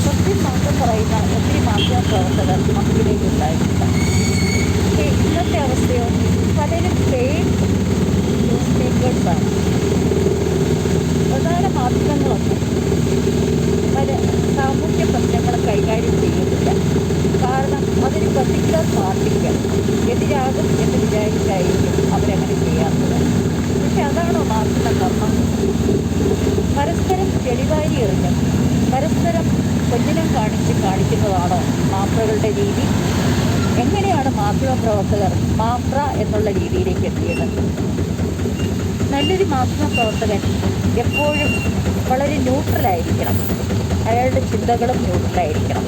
സത്യം മാത്രം പറയുന്ന ഒത്തിരി മാധ്യമപ്രവർത്തകർ നമുക്കിടയിൽ ഉണ്ടായിട്ടുണ്ട്. പക്ഷേ ഇന്നത്തെ അവസ്ഥയോ പലരും പെയ്ഡ് ന്യൂസ് മേക്കേഴ്സാണ്. പ്രധാന മാധ്യമങ്ങളൊന്നും പല സാമൂഹ്യ പ്രശ്നങ്ങളും കൈകാര്യം ചെയ്യുന്നില്ല. കാരണം അതൊരു പർട്ടിക്കുലർ പാർട്ടിക്ക് എതിരാകും എന്ന് വിചാരിച്ചായിരിക്കും അവരങ്ങനെ ചെയ്യാത്തത്. പക്ഷെ അതാണോ മാധ്യമ കർമ്മം? പരസ്പരം ചെളിവാരി എറിഞ്ഞും പരസ്പരം കൊഞ്ഞനം കാണിക്കുന്നതാണോ മാപ്രകളുടെ രീതി? എങ്ങനെയാണ് മാധ്യമപ്രവർത്തകർ മാപ്ര എന്നുള്ള രീതിയിലേക്ക് എത്തിയത്? നല്ലൊരു മാധ്യമപ്രവർത്തകൻ എപ്പോഴും വളരെ ന്യൂട്രലായിരിക്കണം. അയാളുടെ ചിന്തകളും ന്യൂട്രലായിരിക്കണം.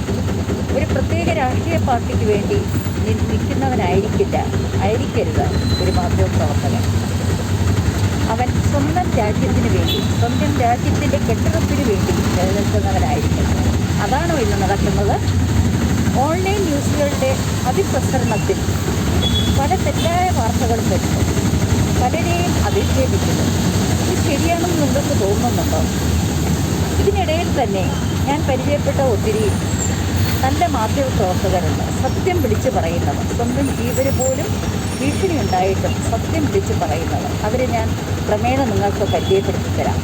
ഒരു പ്രത്യേക രാഷ്ട്രീയ പാർട്ടിക്ക് വേണ്ടി ആയിരിക്കരുത് ഒരു മാധ്യമപ്രവർത്തകൻ. അവൻ സ്വന്തം രാജ്യത്തിന് വേണ്ടി, സ്വന്തം രാജ്യത്തിൻ്റെ കെട്ടിടത്തിന് വേണ്ടി നിലനിൽക്കുന്നവനായിരിക്കണം. അതാണോ ഇന്ന് നടക്കുന്നത്? ഓൺലൈൻ ന്യൂസുകളുടെ അതിപ്രസരണത്തിൽ പല തെറ്റായ വാർത്തകളും വരുന്നു, പലരെയും അധിക്ഷേപിക്കുന്നു. ഇത് ശരിയാണെന്ന് നിങ്ങൾക്ക് തോന്നുന്നുണ്ടോ? ഇതിനിടയിൽ തന്നെ ഞാൻ പരിചയപ്പെട്ട ഒത്തിരി നല്ല മാധ്യമപ്രവർത്തകരുണ്ട്, സത്യം വിളിച്ചു പറയുന്നവർ. സ്വന്തം ജീവന് പോലും ഭീഷണി ഉണ്ടായിട്ടും സത്യം വിളിച്ചു പറയുന്നവർ. അവരെ ഞാൻ ക്രമേണ നിങ്ങൾക്ക് പരിചയപ്പെടുത്തി തരാം.